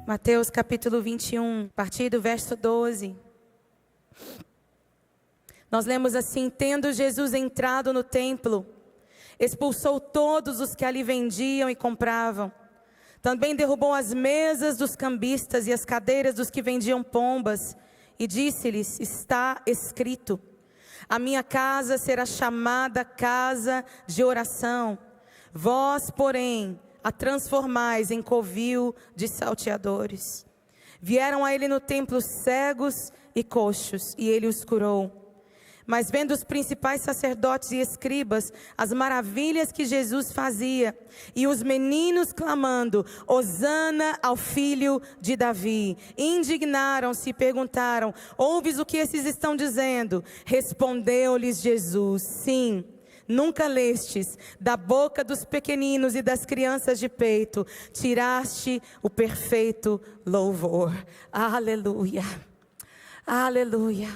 Mateus capítulo 21, a partir do verso 12. Nós lemos assim: tendo Jesus entrado no templo, expulsou todos os que ali vendiam e compravam. Também derrubou as mesas dos cambistas e as cadeiras dos que vendiam pombas, e disse-lhes: está escrito, a minha casa será chamada casa de oração. Vós, porém, a transformais em covil de salteadores. Vieram a ele no templo cegos e coxos, e ele os curou. Mas vendo os principais sacerdotes e escribas as maravilhas que Jesus fazia, e os meninos clamando: Hosana ao filho de Davi, indignaram-se e perguntaram: ouves o que esses estão dizendo? Respondeu-lhes Jesus: sim. Nunca lestes, da boca dos pequeninos e das crianças de peito, tiraste o perfeito louvor. Aleluia, aleluia.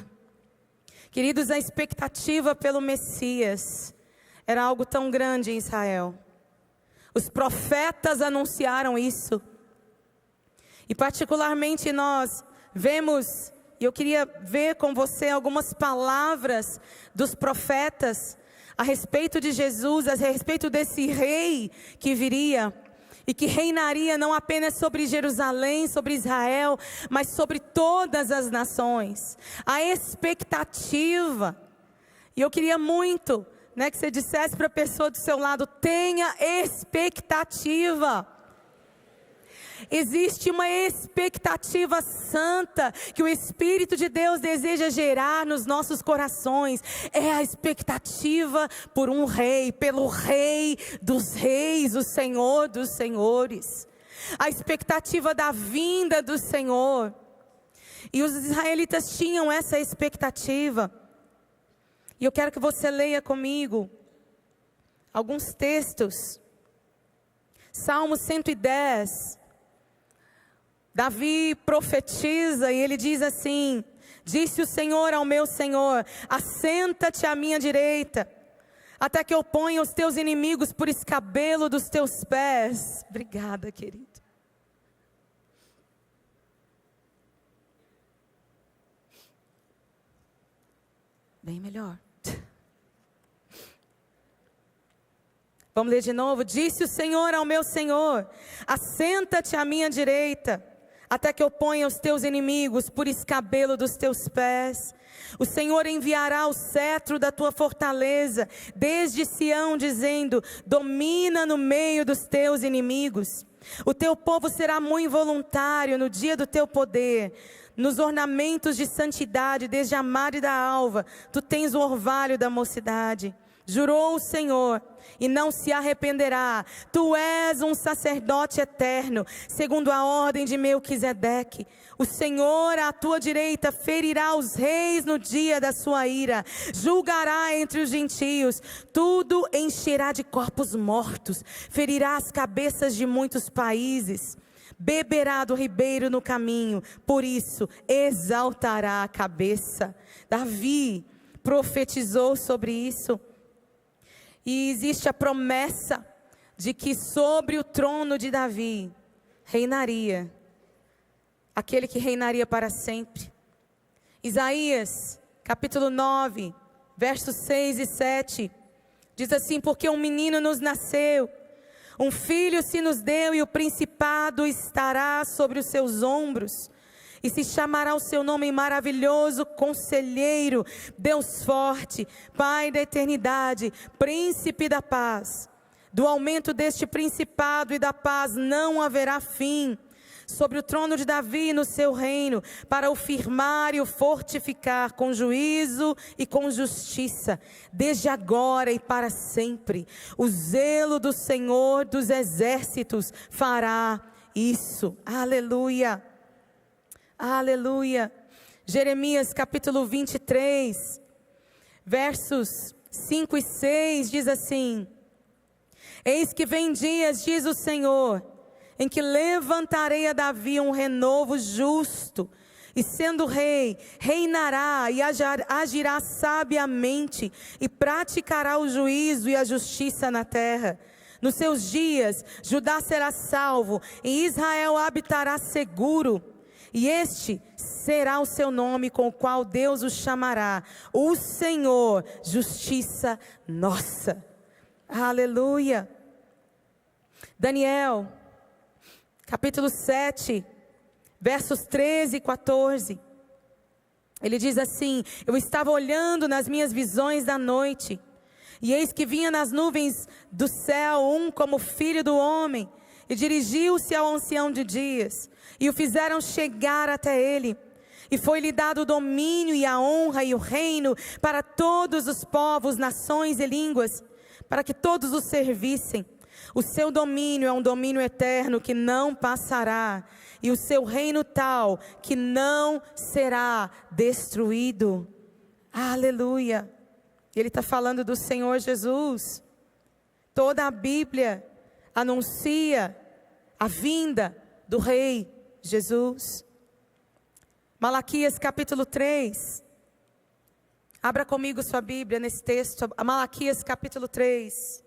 Queridos, a expectativa pelo Messias era algo tão grande em Israel. Os profetas anunciaram isso. E particularmente nós vemos, e eu queria ver com você algumas palavras dos profetas a respeito de Jesus, a respeito desse rei que viria e que reinaria não apenas sobre Jerusalém, sobre Israel, mas sobre todas as nações. A expectativa. E eu queria muito, que você dissesse para a pessoa do seu lado: tenha expectativa. Existe uma expectativa santa que o Espírito de Deus deseja gerar nos nossos corações. É a expectativa por um rei, pelo Rei dos Reis, o Senhor dos Senhores. A expectativa da vinda do Senhor. E os israelitas tinham essa expectativa. E eu quero que você leia comigo alguns textos. Salmo 110. Davi profetiza e ele diz assim: disse o Senhor ao meu Senhor: assenta-te à minha direita, até que eu ponha os teus inimigos por escabelo dos teus pés. Obrigada, querido. Bem melhor. Vamos ler de novo. Disse o Senhor ao meu Senhor: assenta-te à minha direita, até que eu ponha os teus inimigos por escabelo dos teus pés. O Senhor enviará o cetro da tua fortaleza desde Sião, dizendo: domina no meio dos teus inimigos. O teu povo será muito voluntário no dia do teu poder. Nos ornamentos de santidade, desde a mare da alva, tu tens o orvalho da mocidade. Jurou o Senhor, e não se arrependerá: tu és um sacerdote eterno, segundo a ordem de Melquisedeque. O Senhor à tua direita ferirá os reis no dia da sua ira, julgará entre os gentios, tudo encherá de corpos mortos, ferirá as cabeças de muitos países. Beberá do ribeiro no caminho, por isso exaltará a cabeça. Davi profetizou sobre isso. E existe a promessa de que sobre o trono de Davi reinaria aquele que reinaria para sempre. Isaías capítulo 9, versos 6 e 7, diz assim: porque um menino nos nasceu, um filho se nos deu, e o principado estará sobre os seus ombros. E se chamará o seu nome maravilhoso, Conselheiro, Deus forte, Pai da eternidade, Príncipe da paz. Do aumento deste principado e da paz não haverá fim, sobre o trono de Davi e no seu reino, para o firmar e o fortificar com juízo e com justiça, desde agora e para sempre. O zelo do Senhor dos exércitos fará isso. Aleluia. Aleluia. Jeremias capítulo 23, versos 5 e 6 diz assim: eis que vem dias, diz o Senhor, em que levantarei a Davi um renovo justo, e sendo rei, reinará e agirá sabiamente, e praticará o juízo e a justiça na terra. Nos seus dias, Judá será salvo, e Israel habitará seguro. E este será o seu nome com o qual Deus o chamará: o Senhor, justiça nossa. Aleluia. Daniel, capítulo 7, versos 13 e 14. Ele diz assim: eu estava olhando nas minhas visões da noite, e eis que vinha nas nuvens do céu um como filho do homem, e dirigiu-se ao ancião de dias, e o fizeram chegar até ele. E foi-lhe dado o domínio e a honra e o reino para todos os povos, nações e línguas, para que todos o servissem. O seu domínio é um domínio eterno que não passará, e o seu reino tal que não será destruído. Aleluia. Ele está falando do Senhor Jesus. Toda a Bíblia anuncia a vinda do Rei Jesus. Malaquias capítulo 3. Abra comigo sua Bíblia nesse texto. Malaquias capítulo 3.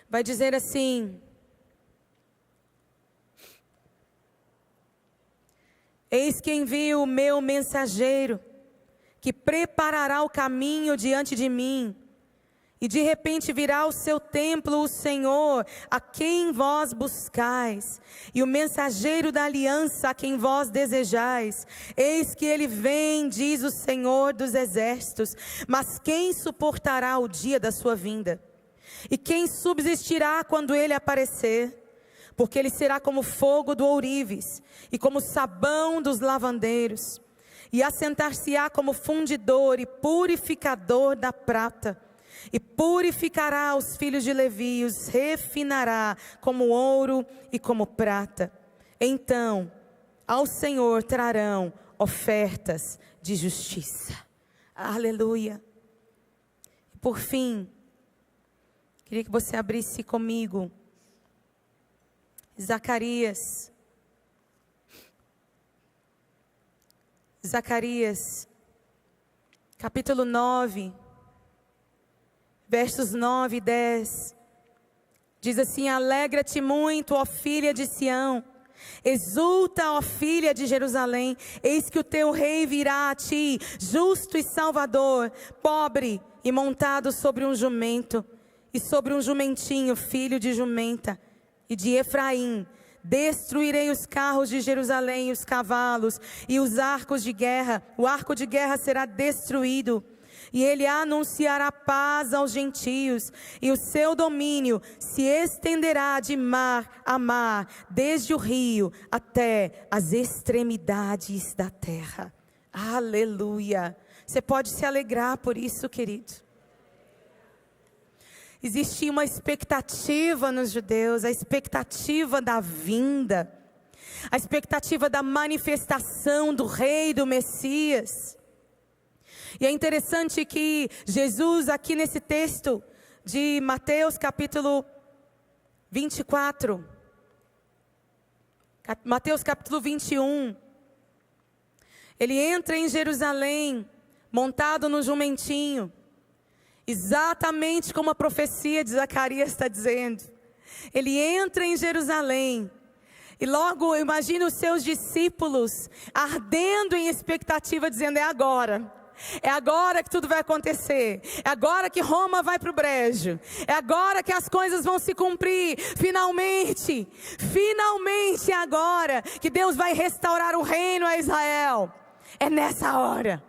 Vai dizer assim: eis que envio o meu mensageiro, que preparará o caminho diante de mim. E de repente virá ao seu templo o Senhor, a quem vós buscais, e o mensageiro da aliança, a quem vós desejais. Eis que ele vem, diz o Senhor dos exércitos. Mas quem suportará o dia da sua vinda? E quem subsistirá quando ele aparecer? Porque ele será como fogo do ourives, e como sabão dos lavandeiros. E assentar-se-á como fundidor e purificador da prata. E purificará os filhos de Levi, os refinará como ouro e como prata. Então, ao Senhor trarão ofertas de justiça. Aleluia. Por fim, queria que você abrisse comigo Zacarias. Zacarias, capítulo 9. Versos 9 e 10, diz assim: alegra-te muito, ó filha de Sião, exulta, ó filha de Jerusalém, eis que o teu rei virá a ti, justo e salvador, pobre e montado sobre um jumento, e sobre um jumentinho, filho de jumenta, e de Efraim. Destruirei os carros de Jerusalém, os cavalos e os arcos de guerra, o arco de guerra será destruído. E ele anunciará paz aos gentios, e o seu domínio se estenderá de mar a mar, desde o rio até as extremidades da terra. Aleluia! Você pode se alegrar por isso, querido. Existia uma expectativa nos judeus, a expectativa da vinda, a expectativa da manifestação do Rei, do Messias. E é interessante que Jesus, aqui nesse texto de Mateus capítulo 24, Mateus capítulo 21, ele entra em Jerusalém, montado no jumentinho, exatamente como a profecia de Zacarias está dizendo. Ele entra em Jerusalém, e logo imagina os seus discípulos ardendo em expectativa, dizendo: é agora. É agora que tudo vai acontecer. É agora que Roma vai para o brejo. É agora que as coisas vão se cumprir. Finalmente. Finalmente é agora que Deus vai restaurar o reino a Israel. É nessa hora.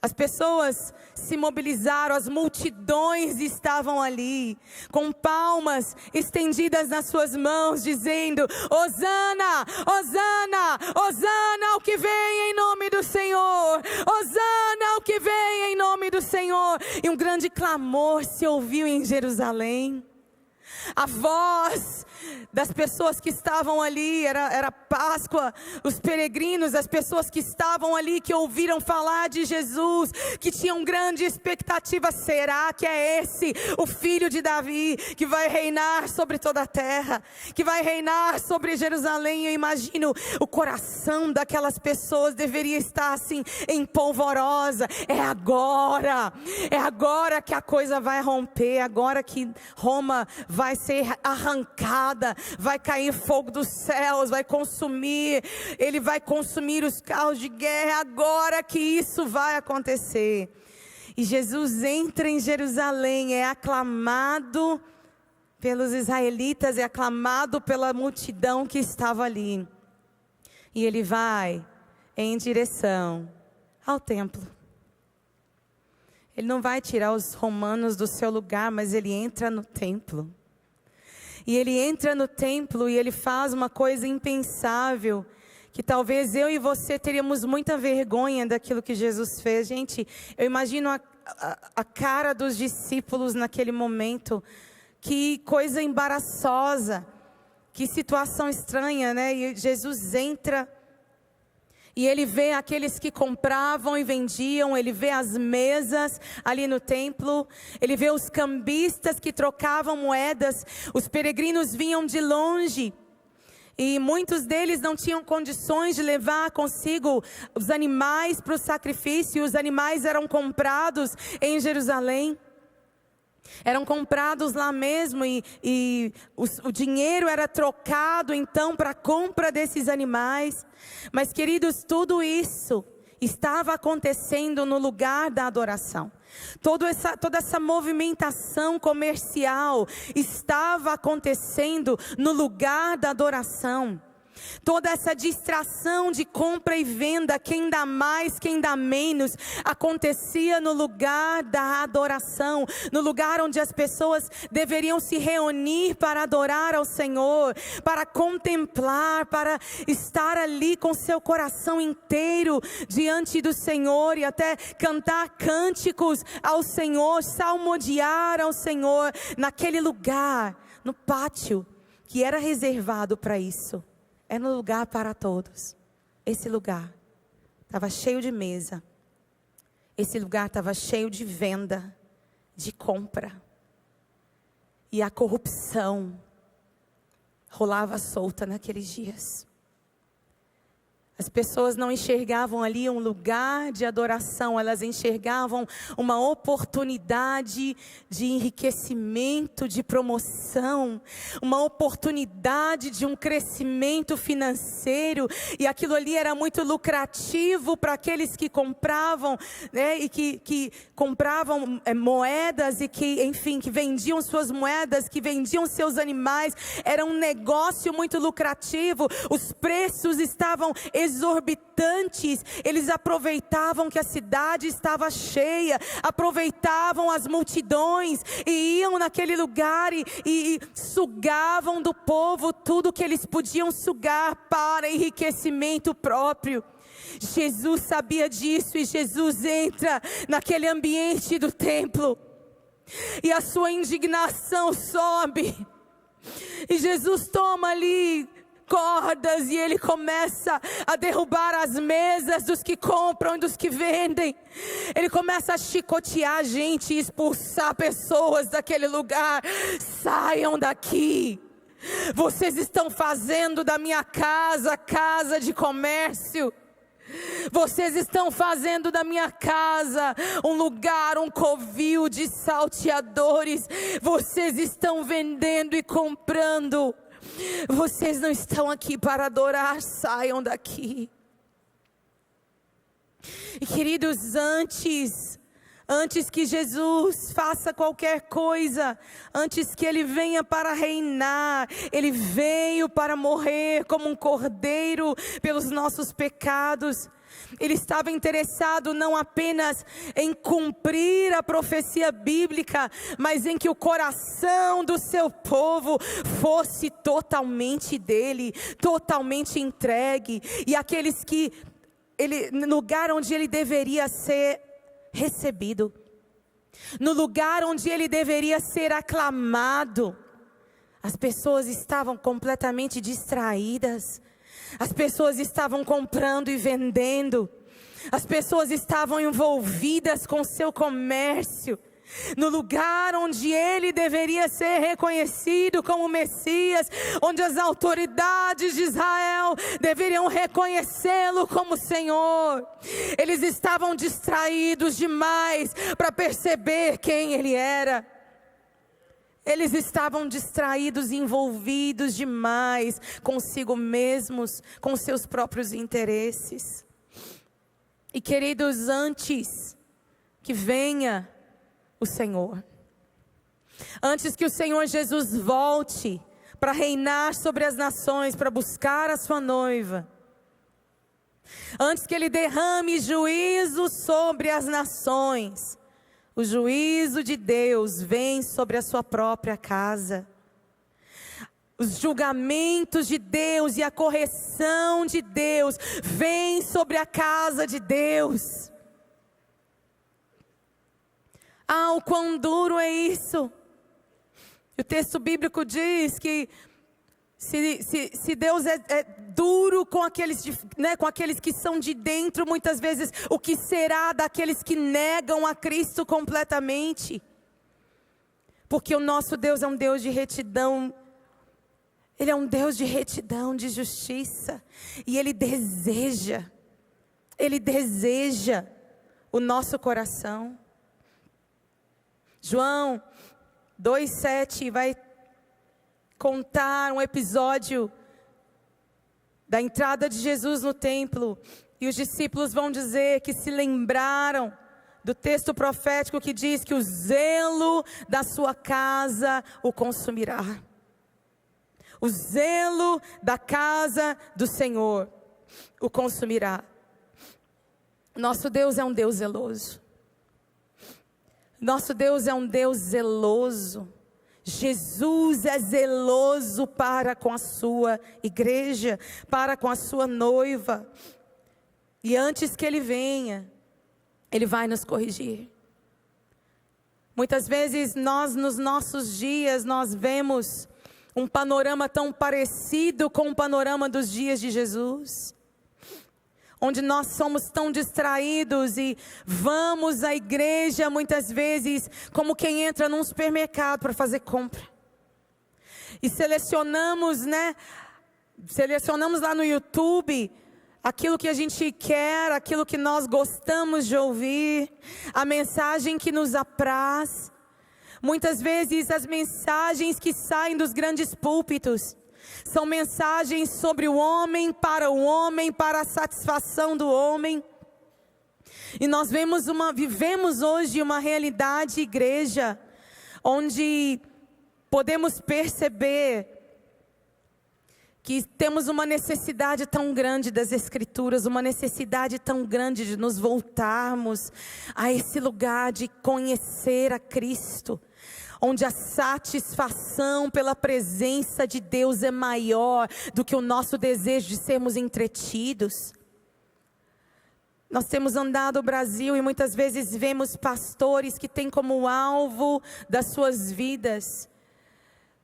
As pessoas se mobilizaram, as multidões estavam ali, com palmas estendidas nas suas mãos, dizendo: Hosana, Hosana, Hosana ao que vem em nome do Senhor, Hosana ao que vem em nome do Senhor. E um grande clamor se ouviu em Jerusalém. A voz das pessoas que estavam ali, era Páscoa, os peregrinos, as pessoas que estavam ali, que ouviram falar de Jesus, que tinham grande expectativa. Será que é esse o filho de Davi, que vai reinar sobre toda a terra, que vai reinar sobre Jerusalém? Eu imagino o coração daquelas pessoas deveria estar assim, em polvorosa. É agora que a coisa vai romper, agora que Roma vai ser arrancada, vai cair fogo dos céus, ele vai consumir os carros de guerra. É agora que isso vai acontecer. E Jesus entra em Jerusalém, é aclamado pelos israelitas, é aclamado pela multidão que estava ali. E ele vai em direção ao templo. Ele não vai tirar os romanos do seu lugar, mas ele entra no templo. E ele entra no templo e ele faz uma coisa impensável, que talvez eu e você teríamos muita vergonha daquilo que Jesus fez. Gente, eu imagino a cara dos discípulos naquele momento. Que coisa embaraçosa, que situação estranha, né? E Jesus entra e ele vê aqueles que compravam e vendiam, ele vê as mesas ali no templo, ele vê os cambistas que trocavam moedas. Os peregrinos vinham de longe e muitos deles não tinham condições de levar consigo os animais para o sacrifício. Os animais eram comprados em Jerusalém, eram comprados lá mesmo, e o dinheiro era trocado então para a compra desses animais. Mas queridos, tudo isso estava acontecendo no lugar da adoração. Toda essa movimentação comercial estava acontecendo no lugar da adoração. Toda essa distração de compra e venda, quem dá mais, quem dá menos, acontecia no lugar da adoração, no lugar onde as pessoas deveriam se reunir para adorar ao Senhor, para contemplar, para estar ali com seu coração inteiro diante do Senhor e até cantar cânticos ao Senhor, salmodiar ao Senhor, naquele lugar, no pátio que era reservado para isso. Era um lugar para todos. Esse lugar estava cheio de mesa. Esse lugar estava cheio de venda, de compra. E a corrupção rolava solta naqueles dias. As pessoas não enxergavam ali um lugar de adoração, elas enxergavam uma oportunidade de enriquecimento, de promoção, uma oportunidade de um crescimento financeiro, e aquilo ali era muito lucrativo para aqueles que compravam, né, e que compravam moedas e que, enfim, que vendiam suas moedas, que vendiam seus animais. Era um negócio muito lucrativo, os preços estavam exorbitantes. Eles aproveitavam que a cidade estava cheia, aproveitavam as multidões e iam naquele lugar e sugavam do povo tudo que eles podiam sugar para enriquecimento próprio. Jesus sabia disso e Jesus entra naquele ambiente do templo e a sua indignação sobe e Jesus toma ali cordas e ele começa a derrubar as mesas dos que compram e dos que vendem. Ele começa a chicotear a gente e expulsar pessoas daquele lugar. Saiam daqui. Vocês estão fazendo da minha casa casa de comércio. Vocês estão fazendo da minha casa um lugar, um covil de salteadores. Vocês estão vendendo e comprando. Vocês não estão aqui para adorar, saiam daqui. E queridos, antes que Jesus faça qualquer coisa, antes que Ele venha para reinar, Ele veio para morrer como um cordeiro pelos nossos pecados. Ele estava interessado não apenas em cumprir a profecia bíblica, mas em que o coração do seu povo fosse totalmente dele, totalmente entregue. E aqueles que, no lugar onde ele deveria ser recebido, no lugar onde ele deveria ser aclamado, As pessoas estavam completamente distraídas. As pessoas estavam comprando e vendendo. As pessoas estavam envolvidas com seu comércio. No lugar onde ele deveria ser reconhecido como Messias, onde as autoridades de Israel deveriam reconhecê-lo como Senhor. Eles estavam distraídos demais para perceber quem ele era. Eles estavam distraídos e envolvidos demais consigo mesmos, com seus próprios interesses. E queridos, antes que venha o Senhor, antes que o Senhor Jesus volte para reinar sobre as nações, para buscar a sua noiva, antes que Ele derrame juízo sobre as nações, o juízo de Deus vem sobre a sua própria casa. Os julgamentos de Deus e a correção de Deus vem sobre a casa de Deus. Ah, o quão duro é isso! O texto bíblico diz que se Deus é duro com aqueles, com aqueles que são de dentro, muitas vezes, o que será daqueles que negam a Cristo completamente? Porque o nosso Deus é um Deus de retidão. Ele é um Deus de retidão, de justiça. E Ele deseja o nosso coração. João 2,7 vai contar um episódio da entrada de Jesus no templo. E os discípulos vão dizer que se lembraram do texto profético que diz que o zelo da sua casa o consumirá. O zelo da casa do Senhor o consumirá. Nosso Deus é um Deus zeloso. Nosso Deus é um Deus zeloso. Jesus é zeloso para com a sua igreja, para com a sua noiva. E antes que Ele venha, Ele vai nos corrigir. Muitas vezes nós, nos nossos dias, nós vemos um panorama tão parecido com o panorama dos dias de Jesus, onde nós somos tão distraídos e vamos à igreja muitas vezes como quem entra num supermercado para fazer compra. E selecionamos lá no YouTube aquilo que a gente quer, aquilo que nós gostamos de ouvir, a mensagem que nos apraz. Muitas vezes as mensagens que saem dos grandes púlpitos são mensagens sobre o homem, para a satisfação do homem. E nós vivemos hoje uma realidade, igreja, onde podemos perceber que temos uma necessidade tão grande das Escrituras, uma necessidade tão grande de nos voltarmos a esse lugar de conhecer a Cristo, onde a satisfação pela presença de Deus é maior do que o nosso desejo de sermos entretidos. Nós temos andado o Brasil e muitas vezes vemos pastores que têm como alvo das suas vidas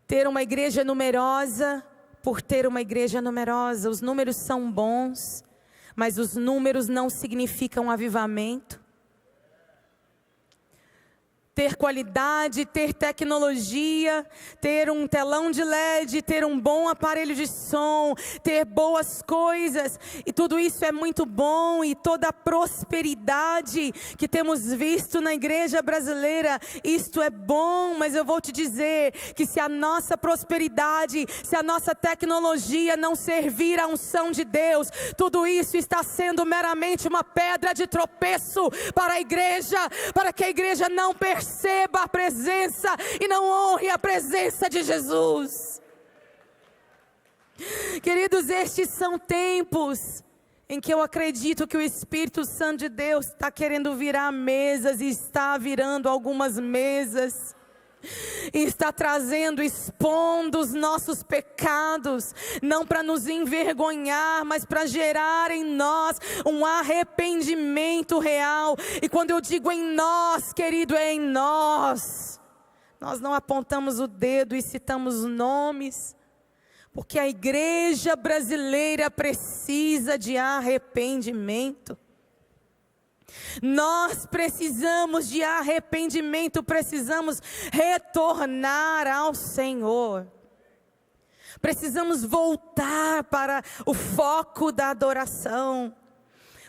ter uma igreja numerosa por ter uma igreja numerosa. Os números são bons, mas os números não significam avivamento. Ter qualidade, ter tecnologia, ter um telão de LED, ter um bom aparelho de som, ter boas coisas, e tudo isso é muito bom, e toda a prosperidade que temos visto na igreja brasileira, isto é bom, mas eu vou te dizer que se a nossa prosperidade, se a nossa tecnologia não servir à unção de Deus, tudo isso está sendo meramente uma pedra de tropeço para a igreja, para que a igreja não perceba a presença e não honre a presença de Jesus. Queridos, estes são tempos em que eu acredito que o Espírito Santo de Deus está querendo virar mesas e está virando algumas mesas. E está trazendo, expondo os nossos pecados, não para nos envergonhar, mas para gerar em nós um arrependimento real. E quando eu digo em nós, querido, é em nós. nós não apontamos o dedo e citamos nomes, porque a igreja brasileira precisa de arrependimento. Nós precisamos de arrependimento, precisamos retornar ao Senhor. Precisamos voltar para o foco da adoração.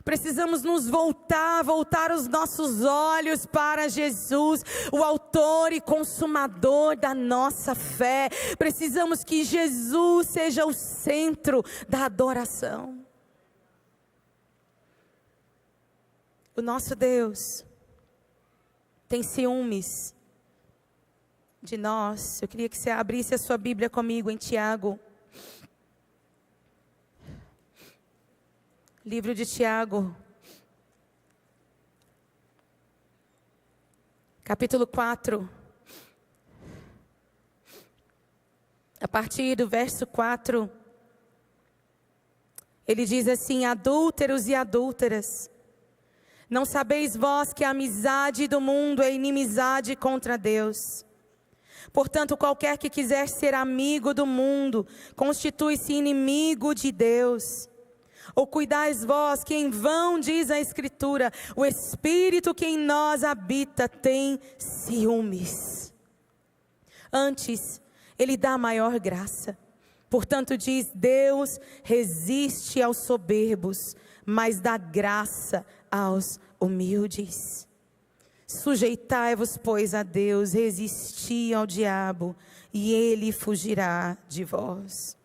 Precisamos nos voltar os nossos olhos para Jesus, o autor e consumador da nossa fé. Precisamos que Jesus seja o centro da adoração. O nosso Deus tem ciúmes de nós. Eu queria que você abrisse a sua Bíblia comigo em Tiago. Livro de Tiago, capítulo 4, a partir do verso 4, ele diz assim: adúlteros e adúlteras, não sabeis vós que a amizade do mundo é inimizade contra Deus? Portanto, qualquer que quiser ser amigo do mundo, constitui-se inimigo de Deus. Ou cuidais vós que em vão diz a Escritura, o Espírito que em nós habita tem ciúmes. Antes, Ele dá maior graça. Portanto diz, Deus resiste aos soberbos, mas dá graça aos humildes. Sujeitai-vos, pois, a Deus, resisti ao diabo, e ele fugirá de vós.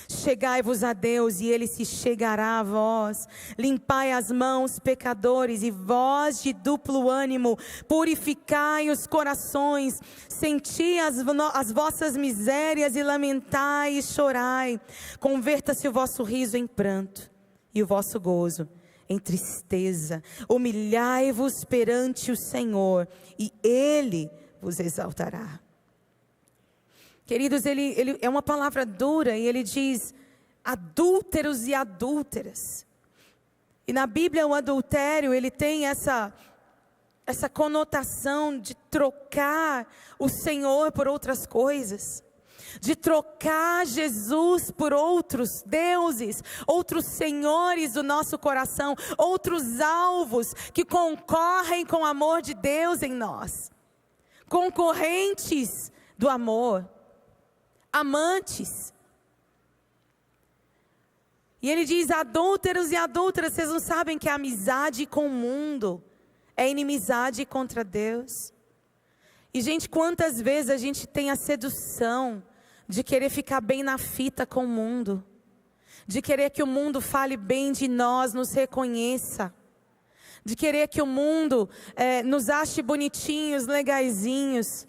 Chegai-vos a Deus, e Ele se chegará a vós. Limpai as mãos, pecadores, e vós de duplo ânimo, purificai os corações, senti as vossas misérias, e lamentai e chorai. Converta-se o vosso riso em pranto, e o vosso gozo em tristeza. Humilhai-vos perante o Senhor, e Ele vos exaltará. Queridos, ele é uma palavra dura, e ele diz adúlteros e adúlteras. E na Bíblia o adultério, ele tem essa conotação de trocar o Senhor por outras coisas. De trocar Jesus por outros deuses, outros senhores do nosso coração, outros alvos que concorrem com o amor de Deus em nós. Concorrentes do amor. Amantes. E ele diz, adúlteros e adúlteras, vocês não sabem que a amizade com o mundo é inimizade contra Deus? E gente, quantas vezes a gente tem a sedução de querer ficar bem na fita com o mundo, de querer que o mundo fale bem de nós, nos reconheça, de querer que o mundo nos ache bonitinhos, legaizinhos.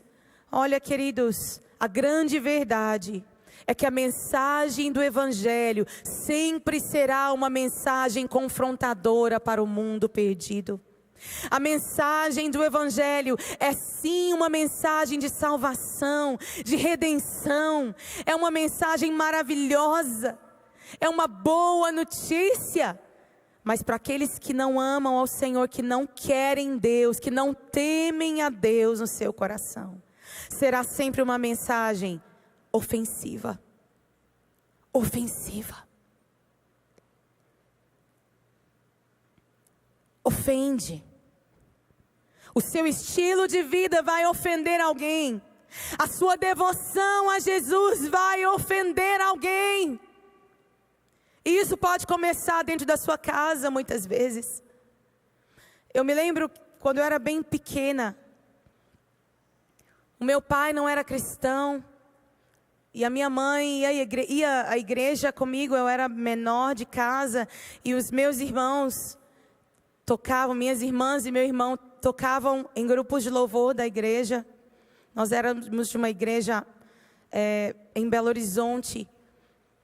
Olha, queridos, a grande verdade é que a mensagem do Evangelho sempre será uma mensagem confrontadora para o mundo perdido. A mensagem do Evangelho é sim uma mensagem de salvação, de redenção. É uma mensagem maravilhosa, é uma boa notícia. Mas para aqueles que não amam ao Senhor, que não querem Deus, que não temem a Deus no seu coração, será sempre uma mensagem ofensiva. Ofensiva. Ofende. O seu estilo de vida vai ofender alguém. A sua devoção a Jesus vai ofender alguém. E isso pode começar dentro da sua casa, muitas vezes. Eu me lembro quando eu era bem pequena. O meu pai não era cristão. E a minha mãe ia à igreja comigo. Eu era menor de casa. E os meus irmãos tocavam, minhas irmãs e meu irmão tocavam em grupos de louvor da igreja. Nós éramos de uma igreja em Belo Horizonte,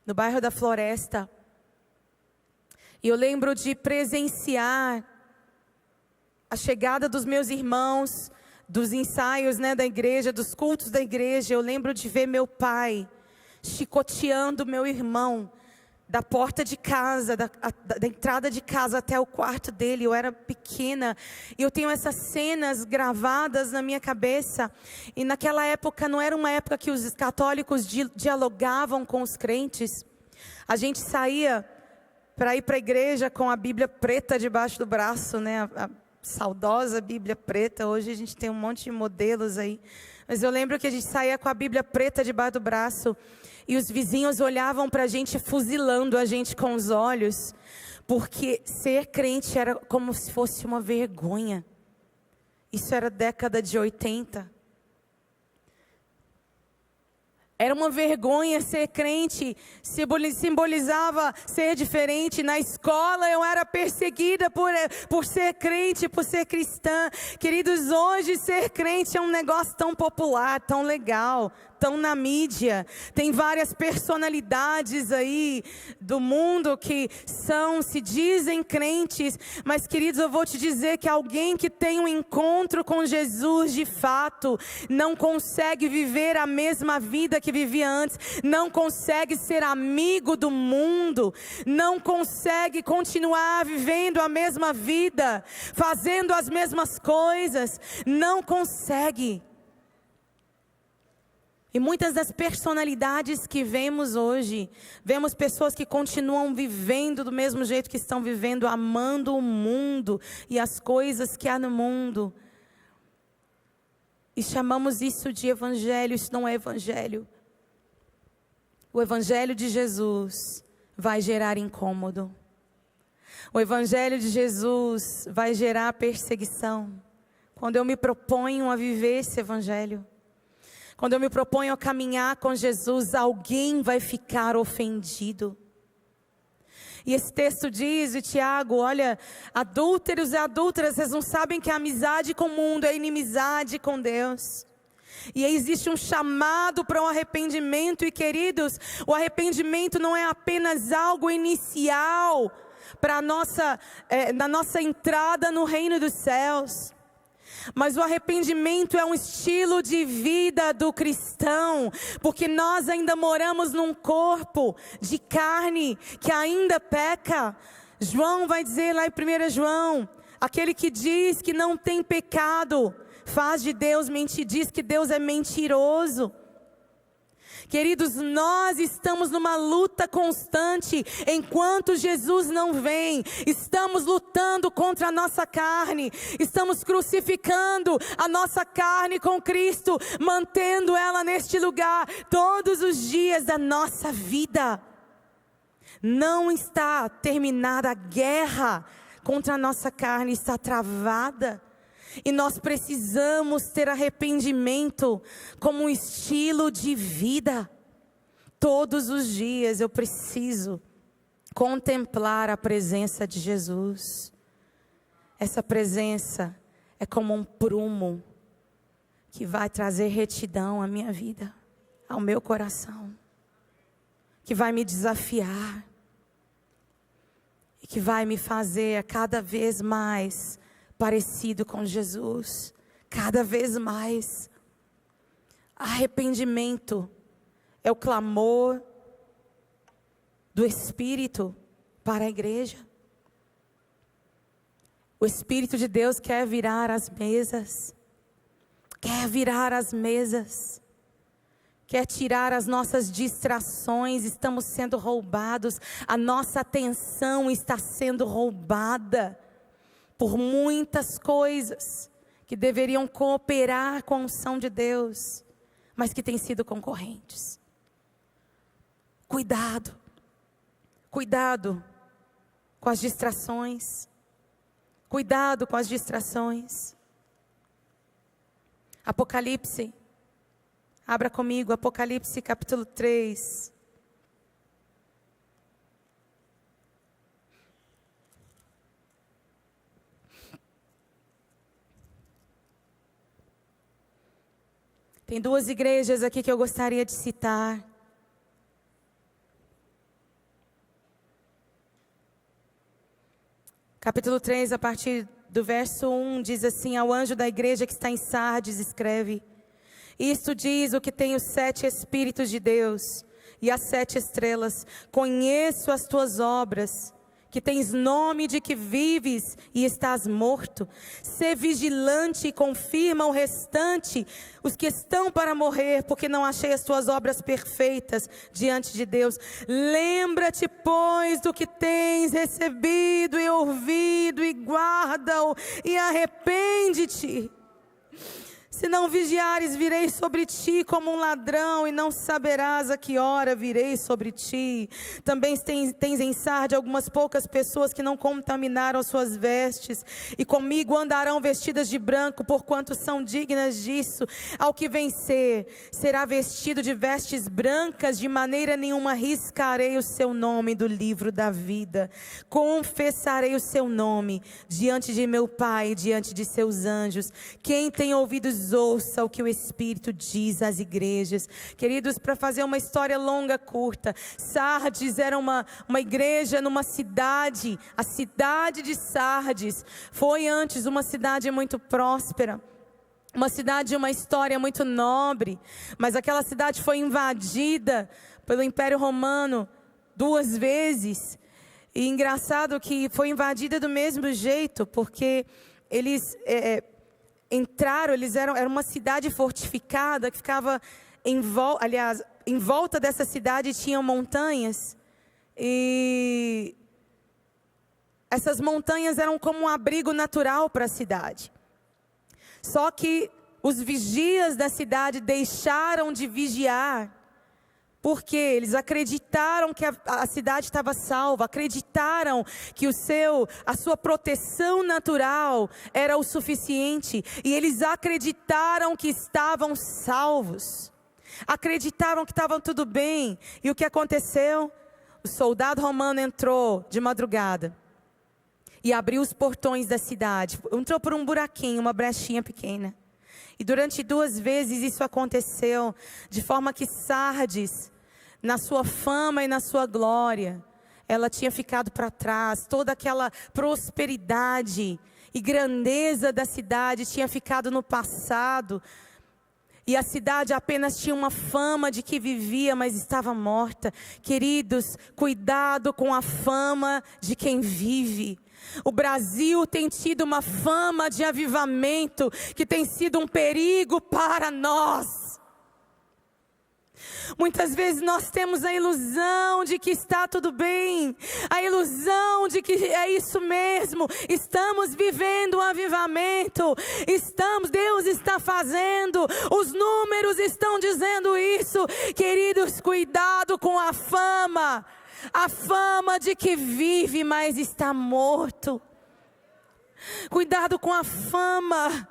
no bairro da Floresta. E eu lembro de presenciar a chegada dos meus irmãos, dos ensaios, da igreja, dos cultos da igreja. Eu lembro de ver meu pai chicoteando meu irmão da porta de casa, da entrada de casa até o quarto dele. Eu era pequena e eu tenho essas cenas gravadas na minha cabeça. E naquela época não era uma época que os católicos dialogavam com os crentes. A gente saía para ir para a igreja com a Bíblia preta debaixo do braço, né? A saudosa Bíblia preta. Hoje a gente tem um monte de modelos aí. Mas eu lembro que a gente saía com a Bíblia preta debaixo do braço. E os vizinhos olhavam para a gente, fuzilando a gente com os olhos, porque ser crente era como se fosse uma vergonha. Isso era década de 80. Era uma vergonha ser crente, simbolizava ser diferente. Na escola eu era perseguida por ser crente, por ser cristã. Queridos, hoje ser crente é um negócio tão popular, tão legal, tão na mídia. Tem várias personalidades aí do mundo que se dizem crentes. Mas queridos, eu vou te dizer que alguém que tem um encontro com Jesus de fato, não consegue viver a mesma vida que vivia antes, não consegue ser amigo do mundo, não consegue continuar vivendo a mesma vida, fazendo as mesmas coisas, não consegue. E muitas das personalidades que vemos hoje, vemos pessoas que continuam vivendo do mesmo jeito que estão vivendo, amando o mundo e as coisas que há no mundo. E chamamos isso de evangelho. Isso não é evangelho. O evangelho de Jesus vai gerar incômodo. O evangelho de Jesus vai gerar perseguição. Quando eu me proponho a viver esse evangelho, quando eu me proponho a caminhar com Jesus, alguém vai ficar ofendido. E esse texto diz, e Tiago, olha, adúlteros e adúlteras, vocês não sabem que a amizade com o mundo é inimizade com Deus. E existe um chamado para um arrependimento. E queridos, o arrependimento não é apenas algo inicial para na nossa entrada no reino dos céus. Mas o arrependimento é um estilo de vida do cristão, porque nós ainda moramos num corpo de carne que ainda peca. João vai dizer lá em 1 João, aquele que diz que não tem pecado, faz de Deus diz que Deus é mentiroso. Queridos, nós estamos numa luta constante, enquanto Jesus não vem, estamos lutando contra a nossa carne, estamos crucificando a nossa carne com Cristo, mantendo ela neste lugar, todos os dias da nossa vida. Não está terminada a guerra contra a nossa carne, está travada. E nós precisamos ter arrependimento como um estilo de vida. Todos os dias eu preciso contemplar a presença de Jesus. Essa presença é como um prumo que vai trazer retidão à minha vida, ao meu coração, que vai me desafiar e que vai me fazer a cada vez mais parecido com Jesus, cada vez mais. Arrependimento é o clamor do Espírito para a igreja. O Espírito de Deus quer virar as mesas, quer tirar as nossas distrações. Estamos sendo roubados, a nossa atenção está sendo roubada por muitas coisas que deveriam cooperar com a unção de Deus, mas que têm sido concorrentes. Cuidado com as distrações. Cuidado com as distrações. Apocalipse, abra comigo, Apocalipse capítulo 3. Tem duas igrejas aqui que eu gostaria de citar. Capítulo 3, a partir do verso 1, diz assim: ao anjo da igreja que está em Sardes, escreve: isto diz o que tem os 7 Espíritos de Deus e as 7 estrelas. Conheço as tuas obras, que tens nome de que vives e estás morto. Sê vigilante e confirma o restante, os que estão para morrer, porque não achei as tuas obras perfeitas diante de Deus. Lembra-te, pois, do que tens recebido e ouvido, e guarda-o, e arrepende-te. Se não vigiares, virei sobre ti como um ladrão, e não saberás a que hora virei sobre ti. Também tens em Sarde algumas poucas pessoas que não contaminaram suas vestes, e comigo andarão vestidas de branco, porquanto são dignas disso. Ao que vencer, será vestido de vestes brancas, de maneira nenhuma riscarei o seu nome do livro da vida. Confessarei o seu nome diante de meu Pai e diante de seus anjos. Quem tem ouvidos, ouça o que o Espírito diz às igrejas. Queridos, para fazer uma história longa, curta, Sardes era uma igreja numa cidade. A cidade de Sardes foi antes uma cidade muito próspera, uma cidade de uma história muito nobre, mas aquela cidade foi invadida pelo Império Romano 2 vezes. E engraçado que foi invadida do mesmo jeito, porque eles entraram, era uma cidade fortificada que ficava em volta dessa cidade tinham montanhas, e essas montanhas eram como um abrigo natural para a cidade. Só que os vigias da cidade deixaram de vigiar, porque eles acreditaram que a cidade estava salva, acreditaram que a sua proteção natural era o suficiente, e eles acreditaram que estavam salvos, acreditaram que estava tudo bem. E o que aconteceu? O soldado romano entrou de madrugada e abriu os portões da cidade, entrou por um buraquinho, uma brechinha pequena, e durante 2 vezes isso aconteceu, de forma que Sardes, na sua fama e na sua glória, ela tinha ficado para trás. Toda aquela prosperidade e grandeza da cidade tinha ficado no passado, e a cidade apenas tinha uma fama de que vivia, mas estava morta. Queridos, cuidado com a fama de quem vive. O Brasil tem tido uma fama de avivamento que tem sido um perigo para nós. Muitas vezes nós temos a ilusão de que está tudo bem, a ilusão de que é isso mesmo, estamos vivendo um avivamento, Deus está fazendo, os números estão dizendo isso. Queridos, cuidado com a fama de que vive, mas está morto. Cuidado com a fama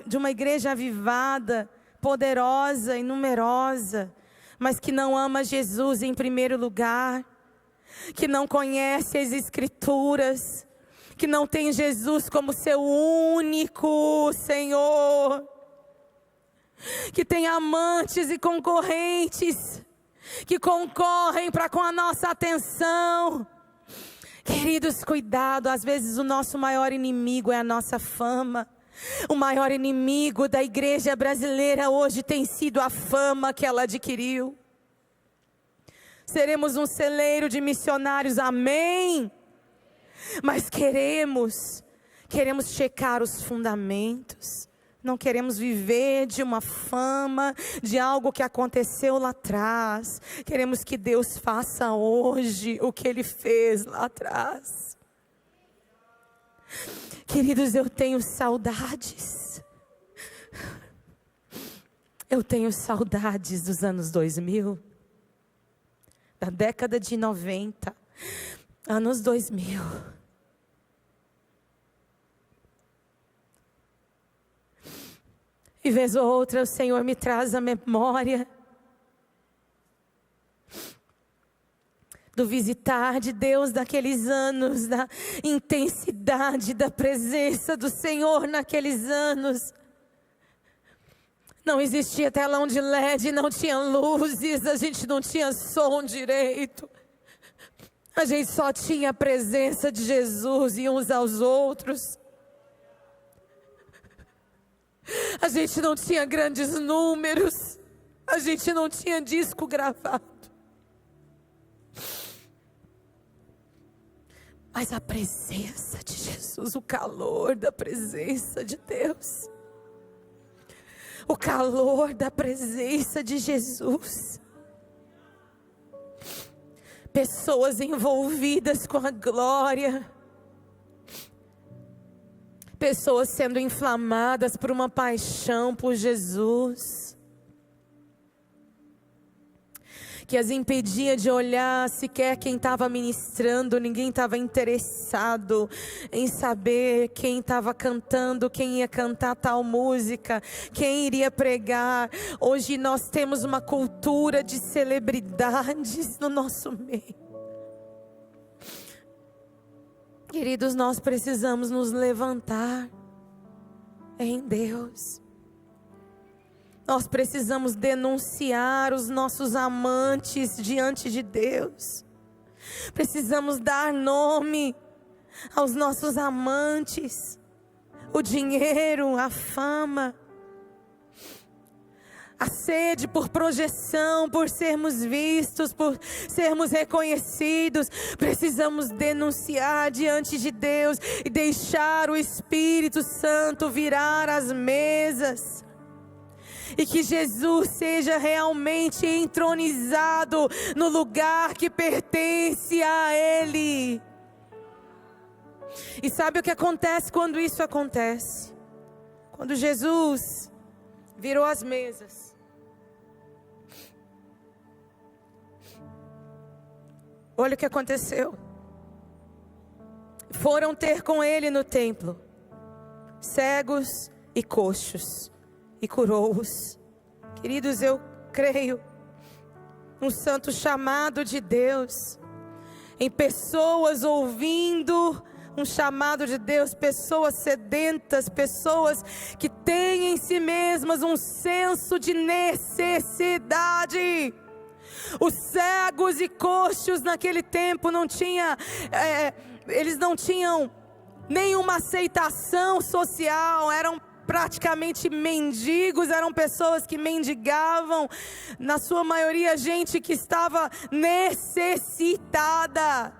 de uma igreja avivada, poderosa e numerosa, mas que não ama Jesus em primeiro lugar, que não conhece as Escrituras, que não tem Jesus como seu único Senhor, que tem amantes e concorrentes, que concorrem com a nossa atenção. Queridos, cuidado, às vezes o nosso maior inimigo é a nossa fama. O maior inimigo da igreja brasileira hoje tem sido a fama que ela adquiriu. Seremos um celeiro de missionários, amém? Mas queremos checar os fundamentos. Não queremos viver de uma fama, de algo que aconteceu lá atrás. Queremos que Deus faça hoje o que Ele fez lá atrás. Queridos, eu tenho saudades. Eu tenho saudades dos anos 2000, da década de 90, anos 2000. E vez ou outra o Senhor me traz a memória do visitar de Deus daqueles anos, da intensidade da presença do Senhor naqueles anos. Não existia telão de LED, não tinha luzes, a gente não tinha som direito. A gente só tinha a presença de Jesus e uns aos outros. A gente não tinha grandes números. A gente não tinha disco gravado. Mas a presença de Jesus, o calor da presença de Deus, o calor da presença de Jesus, pessoas envolvidas com a glória, pessoas sendo inflamadas por uma paixão por Jesus, que as impedia de olhar sequer quem estava ministrando. Ninguém estava interessado em saber quem estava cantando, quem ia cantar tal música, quem iria pregar. Hoje nós temos uma cultura de celebridades no nosso meio. Queridos, nós precisamos nos levantar em Deus. Nós precisamos denunciar os nossos amantes diante de Deus. Precisamos dar nome aos nossos amantes. O dinheiro, a fama, a sede por projeção, por sermos vistos, por sermos reconhecidos. Precisamos denunciar diante de Deus e deixar o Espírito Santo virar as mesas. E que Jesus seja realmente entronizado no lugar que pertence a Ele. E sabe o que acontece quando isso acontece? Quando Jesus virou as mesas. Olha o que aconteceu. Foram ter com Ele no templo cegos e coxos, e curou-os. Queridos, eu creio num santo chamado de Deus, em pessoas ouvindo um chamado de Deus, pessoas sedentas, pessoas que têm em si mesmas um senso de necessidade. Os cegos e coxos naquele tempo eles não tinham nenhuma aceitação social, eram praticamente mendigos, eram pessoas que mendigavam, na sua maioria gente que estava necessitada.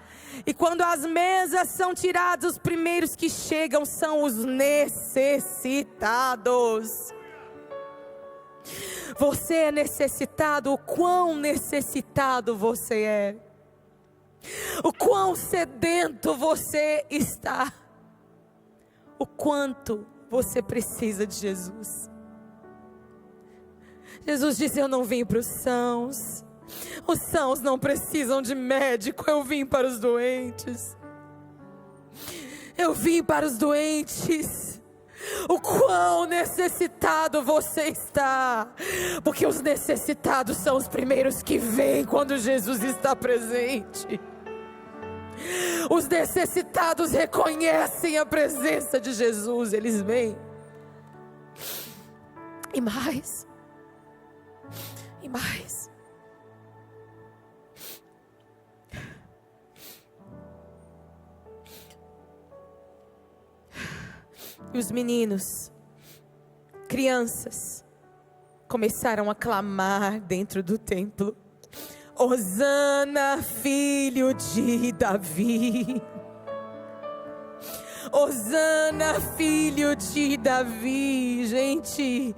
E quando as mesas são tiradas, os primeiros que chegam são os necessitados. Você é necessitado? O quão necessitado você é? O quão sedento você está? O quanto você precisa de Jesus? Jesus disse: eu não vim para os sãos. Os sãos não precisam de médico, eu vim para os doentes. Eu vim para os doentes. O quão necessitado você está? Porque os necessitados são os primeiros que vêm quando Jesus está presente. Os necessitados reconhecem a presença de Jesus, eles vêm. E mais. E mais. E os meninos, crianças, começaram a clamar dentro do templo: Hosana, filho de Davi. Hosana, filho de Davi. Gente,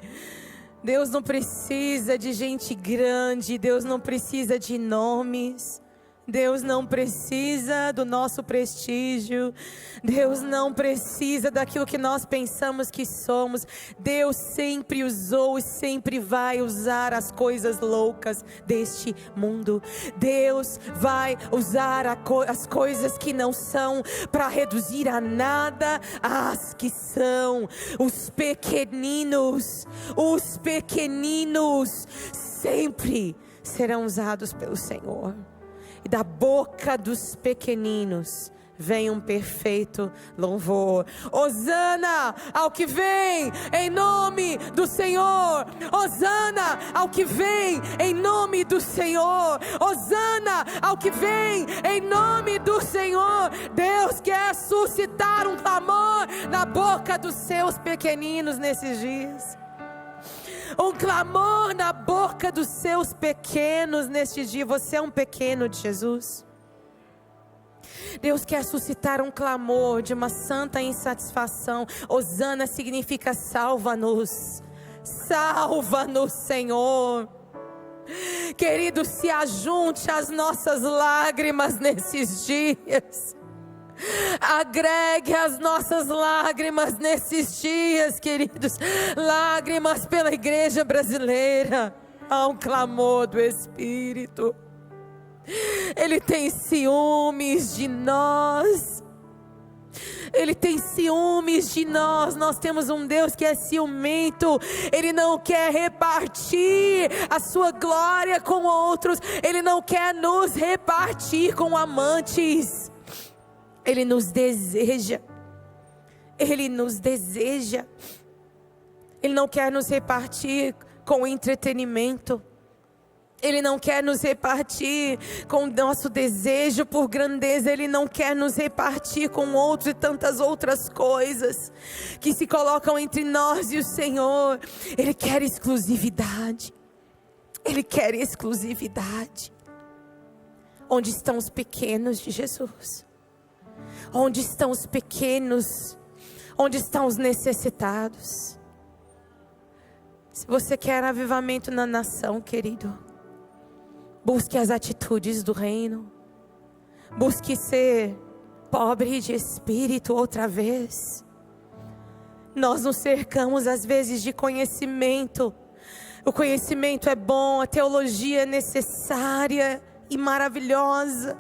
Deus não precisa de gente grande, Deus não precisa de nomes, Deus não precisa do nosso prestígio, Deus não precisa daquilo que nós pensamos que somos. Deus sempre usou e sempre vai usar as coisas loucas deste mundo. Deus vai usar as coisas que não são para reduzir a nada as que são. Os pequeninos sempre serão usados pelo Senhor. E da boca dos pequeninos vem um perfeito louvor. Hosana ao que vem em nome do Senhor. Hosana ao que vem em nome do Senhor. Hosana ao que vem em nome do Senhor. Deus quer suscitar um clamor na boca dos seus pequeninos nesses dias. Um clamor na boca dos seus pequenos neste dia. Você é um pequeno de Jesus. Deus quer suscitar um clamor de uma santa insatisfação. Hosana significa salva-nos. Salva-nos, Senhor. Querido, se ajunte às nossas lágrimas nesses dias. Agregue as nossas lágrimas nesses dias, queridos. Lágrimas pela igreja brasileira. Há um clamor do Espírito. Ele tem ciúmes de nós. Ele tem ciúmes de nós. Nós temos um Deus que é ciumento. Ele não quer repartir a sua glória com outros. Ele não quer nos repartir com amantes. Ele nos deseja. Ele nos deseja. Ele não quer nos repartir com entretenimento. Ele não quer nos repartir com o nosso desejo por grandeza. Ele não quer nos repartir com outros e tantas outras coisas que se colocam entre nós e o Senhor. Ele quer exclusividade. Ele quer exclusividade. Onde estão os pequenos de Jesus? Onde estão os pequenos? Onde estão os necessitados? Se você quer avivamento na nação, querido, busque as atitudes do reino. Busque ser pobre de espírito outra vez. Nós nos cercamos às vezes de conhecimento. O conhecimento é bom, a teologia é necessária e maravilhosa.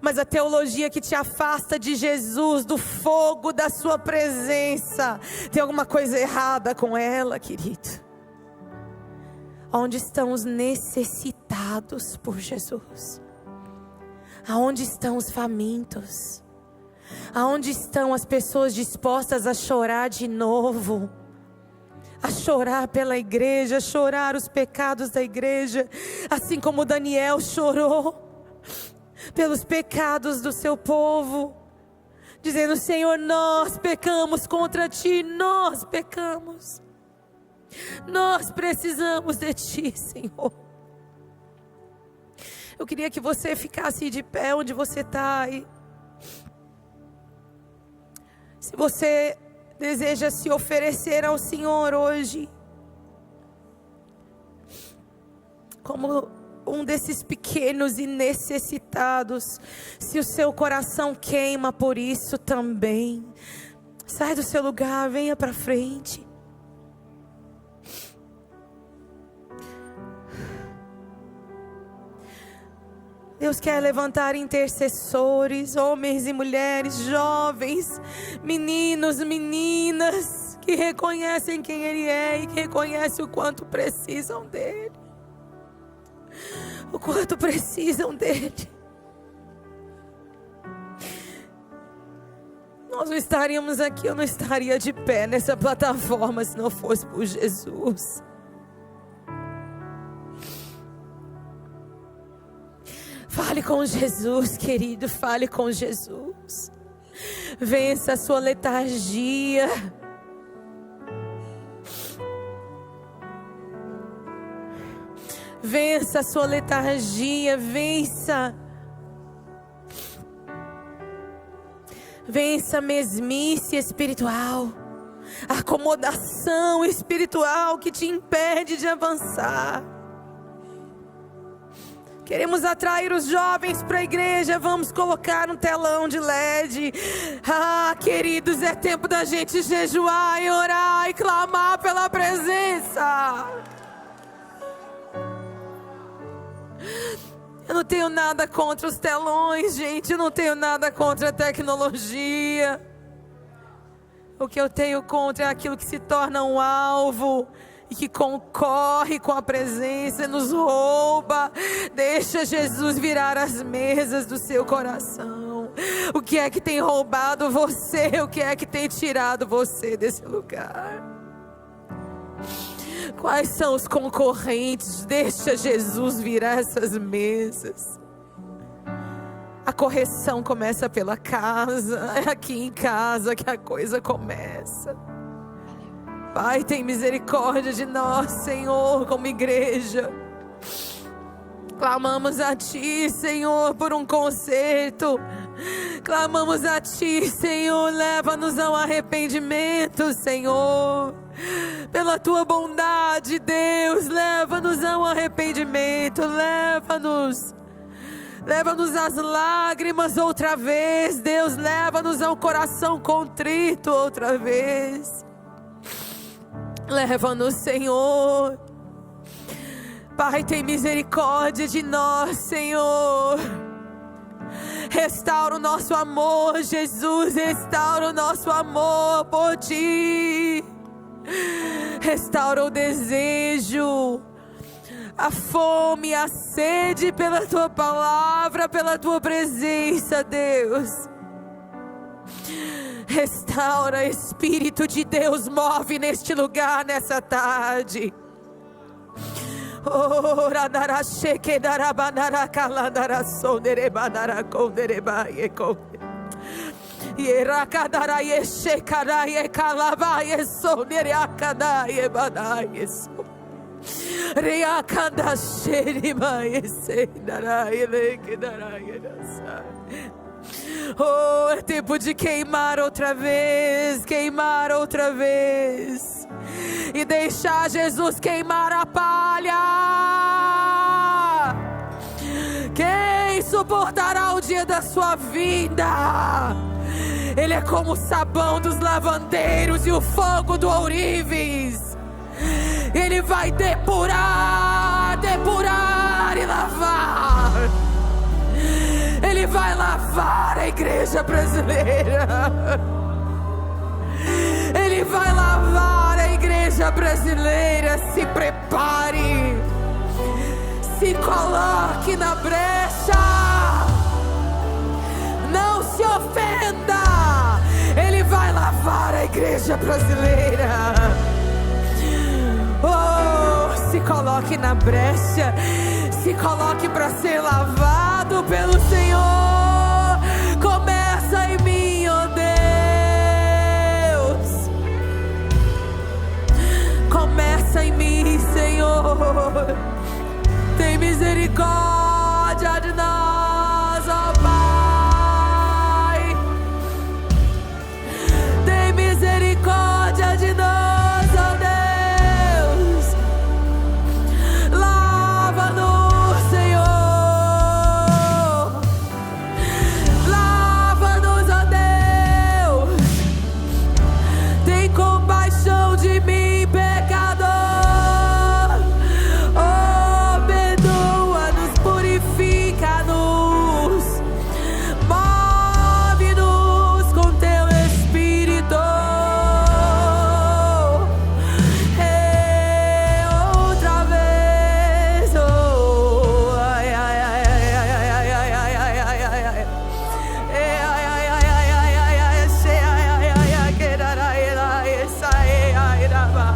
Mas a teologia que te afasta de Jesus, do fogo da sua presença, tem alguma coisa errada com ela, querido. Onde estão os necessitados por Jesus? Aonde estão os famintos? Aonde estão as pessoas dispostas a chorar de novo? A chorar pela igreja, a chorar os pecados da igreja, assim como Daniel chorou pelos pecados do seu povo, dizendo: Senhor, nós pecamos contra Ti, nós pecamos. Nós precisamos de Ti, Senhor. Eu queria que você ficasse de pé onde você está. Se você deseja se oferecer ao Senhor hoje, como um desses pequenos e necessitados, se o seu coração queima por isso também, sai do seu lugar, venha para frente. Deus quer levantar intercessores, homens e mulheres, jovens, meninos, meninas, que reconhecem quem Ele é e que reconhecem o quanto precisam dEle. O quanto precisam dEle. Nós não estaríamos aqui, eu não estaria de pé nessa plataforma se não fosse por Jesus. Fale com Jesus, querido, fale com Jesus. Vença a sua letargia. Vença a sua letargia, vença. Vença a mesmice espiritual, a acomodação espiritual que te impede de avançar. Queremos atrair os jovens para a igreja. Vamos colocar um telão de LED. Ah, queridos, é tempo da gente jejuar e orar e clamar pela presença. Eu não tenho nada contra os telões, gente. Eu não tenho nada contra a tecnologia. O que eu tenho contra é aquilo que se torna um alvo e que concorre com a presença, nos rouba. Deixa Jesus virar as mesas do seu coração. O que é que tem roubado você? O que é que tem tirado você desse lugar? Quais são os concorrentes? Deixa Jesus virar essas mesas. A correção começa pela casa. É aqui em casa que a coisa começa. Pai, tem misericórdia de nós, Senhor, como igreja. Clamamos a Ti, Senhor, por um conserto. Clamamos a Ti, Senhor, leva-nos ao arrependimento, Senhor. Pela Tua bondade, Deus, leva-nos ao arrependimento, leva-nos às lágrimas outra vez, Deus, leva-nos ao coração contrito outra vez. Leva-nos, Senhor. Pai, tem misericórdia de nós, Senhor. Restaura o nosso amor, Jesus, restaura o nosso amor por Ti. Restaura o desejo, a fome, a sede pela Tua palavra, pela Tua presença, Deus. Restaura, Espírito de Deus, move neste lugar, nessa tarde. Oh, é tempo de queimar outra vez, e deixar Jesus queimar a palha. Quem suportará o dia da sua vinda? Ele é como o sabão dos lavandeiros e o fogo do ourives. Ele vai depurar e lavar. Ele vai lavar a igreja brasileira. Ele vai lavar a igreja brasileira. Se prepare, se coloque na brecha. Não se ofenda. Ele vai lavar a igreja brasileira. Oh, se coloque na brecha. Se coloque para ser lavado pelo Senhor. Começa em mim, oh Deus. Começa em mim, Senhor. Tem misericórdia de nós, ó Pai. Tem misericórdia de nós, ó Deus. Lava-nos, Senhor. Lava-nos, ó Deus. Tem compaixão de mim, pecador. Oh, perdoa-nos, purifica-nos. Move-nos com Teu Espírito. Outra vez. Oh, ai, ai, ai, ai, ai, ai, ai, ai, ai, ai, ai, ai, ai. Ai, ai, ai, ai, ai, ai, ai, ai, sei, ai, ai, ai, ai, que darai, ai, sai, ai, dava.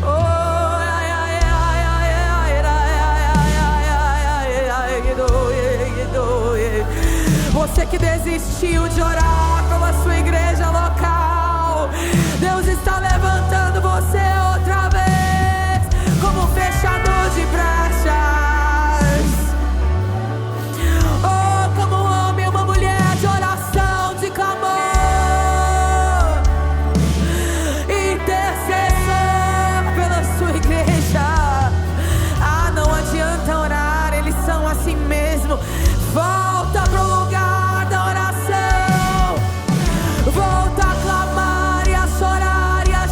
Oh, ai, ai, ai, ai, ai, ai, ai, ai, que doe. Você que desistiu de orar pela sua igreja local, Deus está levantando você outra vez como fechador de brechas. Oh, como um homem e uma mulher de oração, de clamor, intercessor pela sua igreja. Ah, não adianta orar, eles são assim mesmo. Volta pro lugar da oração. Volta a clamar e a chorar e a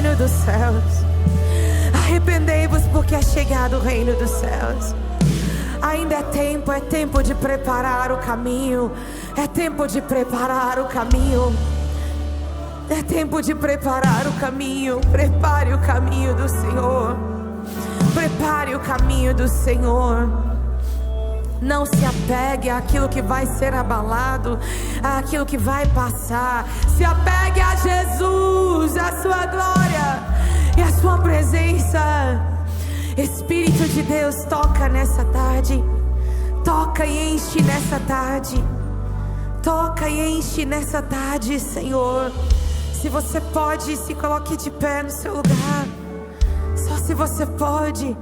reino dos céus. Arrependei-vos, porque é chegado o reino dos céus. Ainda é tempo de preparar o caminho. É tempo de preparar o caminho. É tempo de preparar o caminho. Prepare o caminho do Senhor. Prepare o caminho do Senhor. Não se apegue àquilo que vai ser abalado, àquilo que vai passar. Se apegue a Jesus, a sua glória e a sua presença. Espírito de Deus, toca nessa tarde. Toca e enche nessa tarde. Toca e enche nessa tarde, Senhor. Se você pode, se coloque de pé no seu lugar. Só se você pode,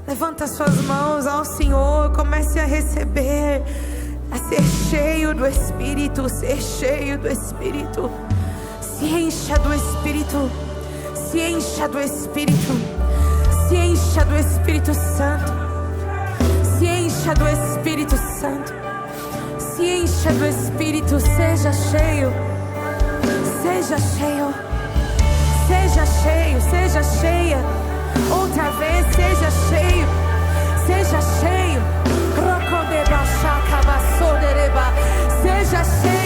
levanta suas mãos ao Senhor. Comece a receber, a ser cheio do Espírito. Ser cheio do Espírito. Se encha do Espírito. Se encha do Espírito. Se encha do Espírito Santo. Se encha do Espírito Santo. Se encha do Espírito. Seja cheio. Seja cheio. Seja cheio. Seja cheia. Outra vez, seja cheio. Seja cheio. Seja cheio.